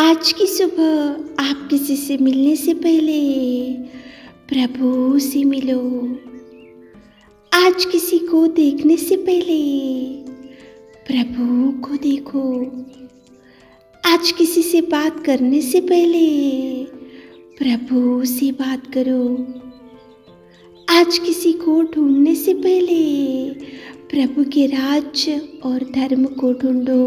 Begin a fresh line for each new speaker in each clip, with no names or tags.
आज की सुबह आप किसी से मिलने से पहले प्रभु से मिलो। आज किसी को देखने से पहले प्रभु को देखो। आज किसी से बात करने से पहले प्रभु से बात करो। आज किसी को ढूंढने से पहले प्रभु के राज्य और धर्म को ढूंढो।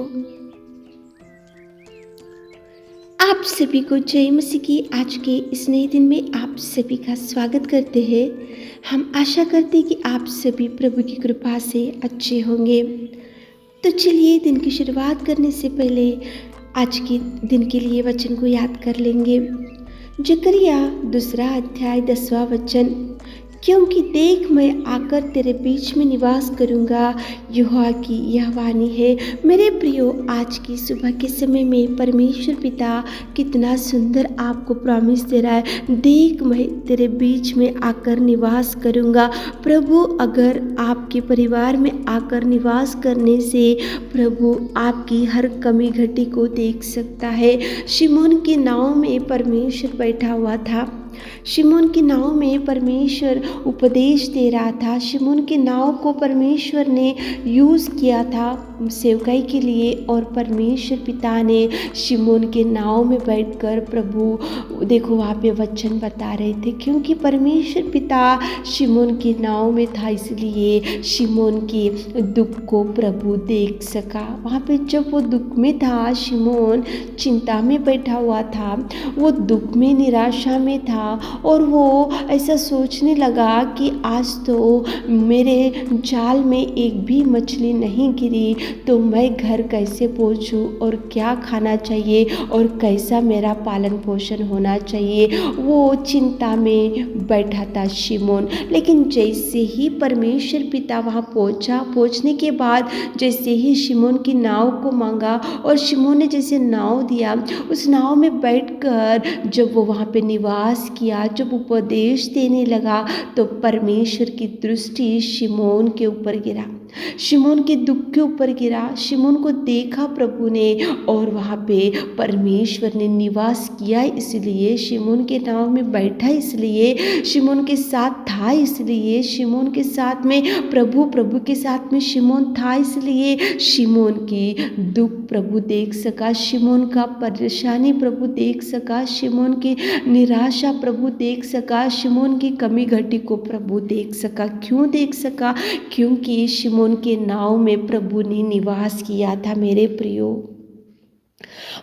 आप सभी को जय मसीह की आज के इस नए दिन में आप सभी का स्वागत करते हैं। हम आशा करते हैं कि आप सभी प्रभु की कृपा से अच्छे होंगे। तो चलिए दिन की शुरुआत करने से पहले आज के दिन के लिए वचन को याद कर लेंगे। जकरिया 2 अध्याय 10वां वचन, क्योंकि देख मैं आकर तेरे बीच में निवास करूंगा, यहोवा की यह वाणी है। मेरे प्रियो, आज की सुबह के समय में परमेश्वर पिता कितना सुंदर आपको प्रॉमिस दे रहा है। देख मैं तेरे बीच में आकर निवास करूंगा। प्रभु अगर आपके परिवार में आकर निवास करने से प्रभु आपकी हर कमी घटी को देख सकता है। शिमोन की नाव में परमेश्वर बैठा हुआ था। शिमोन की नाव में परमेश्वर उपदेश दे रहा था। शिमोन की नाव को परमेश्वर ने यूज़ किया था सेवकाई के लिए, और परमेश्वर पिता ने शिमोन के नाव में बैठकर प्रभु देखो वहाँ पे वचन बता रहे थे। क्योंकि परमेश्वर पिता शिमोन की नाव में था, इसलिए शिमोन के दुख को प्रभु देख सका। वहाँ पे जब वो दुख में था, शिमोन चिंता में बैठा हुआ था, वो दुख में निराशा में था, और वो ऐसा सोचने लगा कि आज तो मेरे जाल में एक भी मछली नहीं गिरी, तो मैं घर कैसे पहुंचूं और क्या खाना चाहिए और कैसा मेरा पालन पोषण होना चाहिए। वो चिंता में बैठा था शिमोन। लेकिन जैसे ही परमेश्वर पिता वहाँ पहुँचने के बाद जैसे ही शिमोन की नाव को मांगा और शिमोन ने जैसे नाव दिया, उस नाव में बैठकर जब वो वहाँ पे निवास किया, जब उपदेश देने लगा, तो परमेश्वर की दृष्टि शिमोन के ऊपर गिरा, शिमोन के दुख के ऊपर गिरा। शिमोन को देखा प्रभु ने, और वहाँ पे परमेश्वर ने निवास किया। इसलिए शिमोन के नाव में बैठा, इसलिए शिमोन के साथ था, इसलिए शिमोन के साथ में प्रभु के साथ में शिमोन था, इसलिए शिमोन की दुख प्रभु देख सका, शिमोन का परेशानी प्रभु देख सका, शिमोन की निराशा प्रभु देख सका, शिमोन की कमी घटी को प्रभु देख सका। क्यों देख सका? क्योंकि शिमोन के नाव में प्रभु ने निवास किया था। मेरे प्रियो,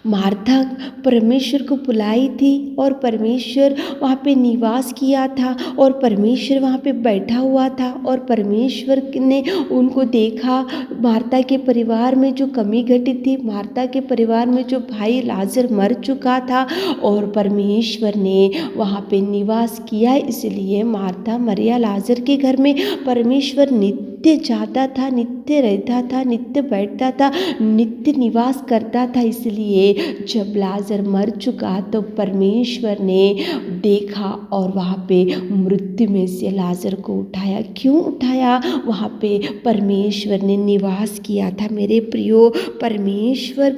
मार्था परमेश्वर को बुलाई थी और परमेश्वर वहाँ पे निवास किया था, और परमेश्वर वहाँ पे बैठा हुआ था, और परमेश्वर ने उनको देखा। मार्था के परिवार में जो कमी घटी थी, मार्था के परिवार में जो भाई लाजर मर चुका था, और परमेश्वर ने वहाँ पे निवास किया। इसलिए मार्था मरिया लाजर के घर में परमेश्वर नित्य जाता था, नित्य रहता था, नित्य बैठता था, नित्य निवास करता था। इसलिए जब लाजर मर चुका तो परमेश्वर ने देखा और वहाँ पे मृत्यु में से लाजर को उठाया। क्यों उठाया? वहाँ पे परमेश्वर ने निवास किया था। मेरे प्रियो, परमेश्वर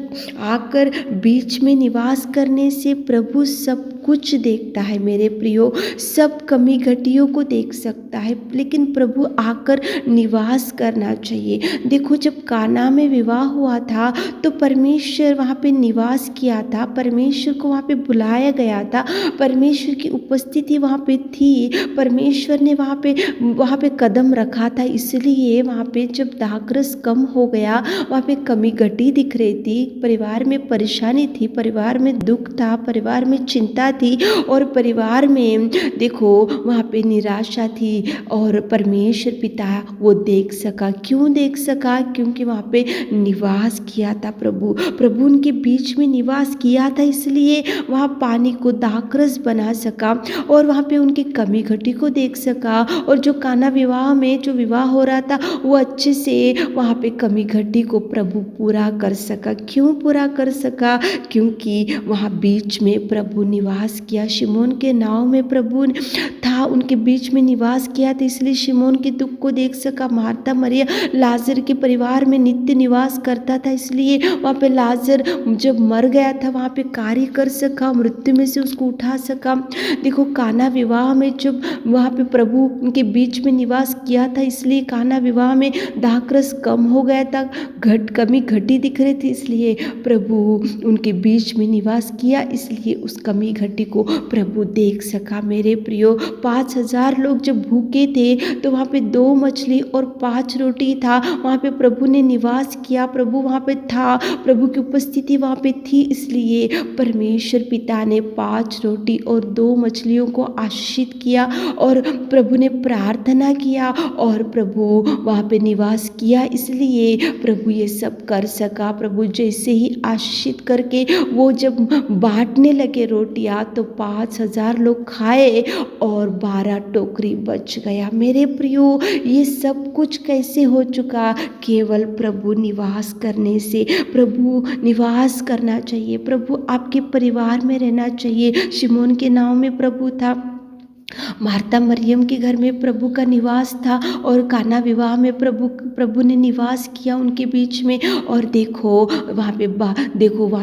आकर बीच में निवास करने से प्रभु सब कुछ देखता है। मेरे प्रियो, सब कमी घटियों को देख सकता है, लेकिन प्रभु आकर निवास करना चाहिए। देखो, जब काना में विवाह हुआ था तो परमेश्वर वहाँ पे निवास किया था, परमेश्वर को वहाँ पे बुलाया गया था, परमेश्वर की उपस्थिति वहाँ पे थी, परमेश्वर ने वहाँ पे कदम रखा था। इसलिए वहाँ पे जब दाखरस कम हो गया, वहाँ पे कमी घटी दिख रही थी, परिवार में परेशानी थी, परिवार में दुख था, परिवार में चिंता थी, और परिवार में देखो वहाँ पे निराशा थी, और परमेश्वर पिता वो देख सका। क्यों देख सका? क्योंकि वहाँ पे निवास किया था प्रभु उनके बीच में निवास किया था, इसलिए वहाँ पानी को दाखरस बना सका, और वहाँ पे उनकी कमी घटी को देख सका, और जो काना विवाह में जो विवाह हो रहा था वो अच्छे से वहाँ पे कमी घटी को प्रभु पूरा कर सका। क्यों पूरा कर सका? क्योंकि वहाँ बीच में प्रभु निवास निवास किया। शिमोन के नाव में प्रभु था, उनके बीच में निवास किया था, इसलिए शिमोन के दुख को देख सका। मार्था मरियम लाजर के परिवार में नित्य निवास करता था, इसलिए वहाँ पे लाजर जब मर गया था वहाँ पे कार्य कर सका, मृत्यु में से उसको उठा सका। देखो काना विवाह में जब वहाँ पे प्रभु उनके बीच में निवास किया था, इसलिए काना विवाह में दाखरस कम हो गया था, कमी घटी दिख रही थी, इसलिए प्रभु उनके बीच में निवास किया, इसलिए उस कमी घटी को प्रभु देख सका। मेरे प्रियो 5,000 लोग जब भूखे थे तो वहाँ पे 2 मछली और 5 रोटी था, वहाँ पे प्रभु ने निवास किया, प्रभु वहाँ पे था, प्रभु की उपस्थिति वहाँ पे थी, इसलिए परमेश्वर पिता ने 5 रोटी और 2 मछलियों को आशीषित किया और प्रभु ने प्रार्थना किया और प्रभु वहाँ पे निवास किया, इसलिए प्रभु ये सब कर सका। प्रभु जैसे ही आशीषित करके वो जब बांटने लगे रोटियां तो 5,000 लोग खाए और 12 टोकरी बच गया। मेरे प्रियो ये सब कुछ कैसे हो चुका? केवल प्रभु निवास करने से। प्रभु निवास करना चाहिए, प्रभु आपके परिवार में रहना चाहिए। शिमोन के नाव में प्रभु था, मार्था मरियम के घर में प्रभु का निवास था और काना विवाह में प्रभु ने निवास किया उनके बीच में। और देखो वहाँ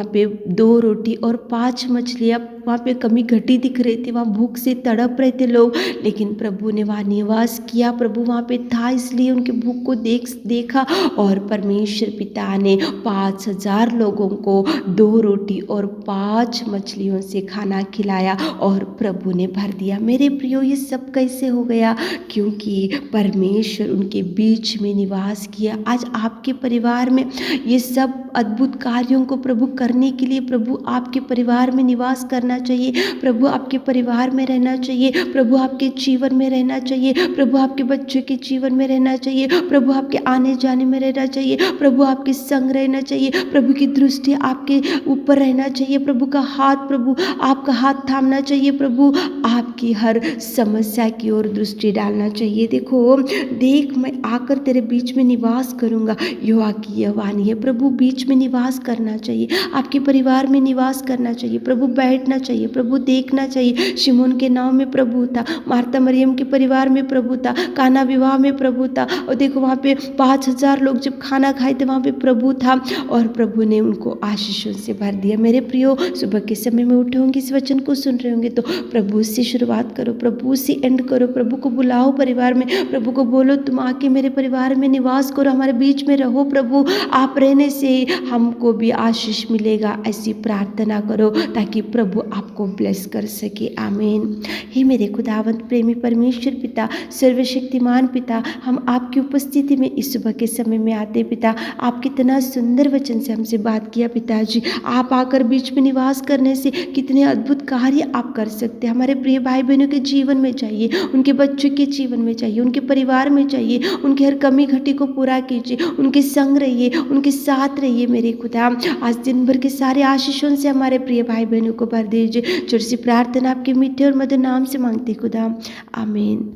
पे 2 रोटी और 5 मछलियाँ, वहाँ पे कमी घटी दिख रही थी, वहाँ भूख से तड़प रहे थे लोग, लेकिन प्रभु ने वहाँ निवास किया, प्रभु वहाँ पे था, इसलिए उनके भूख को देखा और परमेश्वर पिता ने 5,000 लोगों को 2 रोटी और 5 मछलियों से खाना खिलाया और प्रभु ने भर दिया। मेरे प्रियो ये सब कैसे हो गया? क्योंकि परमेश्वर उनके बीच में निवास किया। आज आपके परिवार में ये सब अद्भुत कार्यों को प्रभु करने के लिए प्रभु आपके परिवार में निवास करना चाहिए, प्रभु आपके परिवार में रहना चाहिए, प्रभु आपके जीवन में रहना चाहिए, प्रभु आपके बच्चों के जीवन में रहना चाहिए, प्रभु आपके आने जाने में रहना चाहिए, प्रभु आपके संग रहना चाहिए, प्रभु की दृष्टि आपके ऊपर रहना चाहिए, प्रभु आपका हाथ थामना चाहिए, प्रभु आपकी हर समस्या की ओर दृष्टि डालना चाहिए। देख मैं आकर तेरे बीच में निवास करूंगा, यहोवा की यह वाणी है। प्रभु बीच में निवास करना चाहिए, आपके परिवार में निवास करना चाहिए, प्रभु बैठना चाहिए, प्रभु देखना चाहिए। शिमोन के नाव में प्रभु था, मार्था मरियम के परिवार में प्रभु था, काना विवाह में प्रभु था, और देखो वहाँ पे 5,000 लोग जब खाना खाए थे वहाँ पे प्रभु था और प्रभु ने उनको आशीषों से भर दिया। मेरे प्रियो सुबह के समय में उठे होंगे, इस वचन को सुन रहे होंगे तो प्रभु से शुरुआत करो, प्रभु से एंड करो, प्रभु को बुलाओ परिवार में, प्रभु को बोलो तुम आके मेरे परिवार में निवास करो, हमारे बीच में रहो प्रभु, आप रहने से हमको भी आशीष मिलेगा। ऐसी प्रार्थना करो ताकि प्रभु आपको ब्लेस कर सके। आमीन। हे मेरे खुदावंत प्रेमी परमेश्वर पिता, सर्वशक्तिमान पिता, हम आपकी उपस्थिति में इस सुबह के समय में आते पिता, आप कितना सुंदर वचन से हमसे बात किया पिताजी, आप आकर बीच में निवास करने से कितने अद्भुत कार्य आप कर सकते हैं। हमारे प्रिय भाई बहनों के जीवन में चाहिए, उनके बच्चों के जीवन में चाहिए, उनके परिवार में चाहिए, उनकी हर कमी घटी को पूरा कीजिए, उनके संग रहिए, उनके साथ रहिए मेरे खुदा। आज दिन भर के सारे आशीषों से हमारे प्रिय भाई बहनों को भर दीजिए। छोटी सी प्रार्थना आपके मीठे और मधुर नाम से मांगते खुदा, आमीन।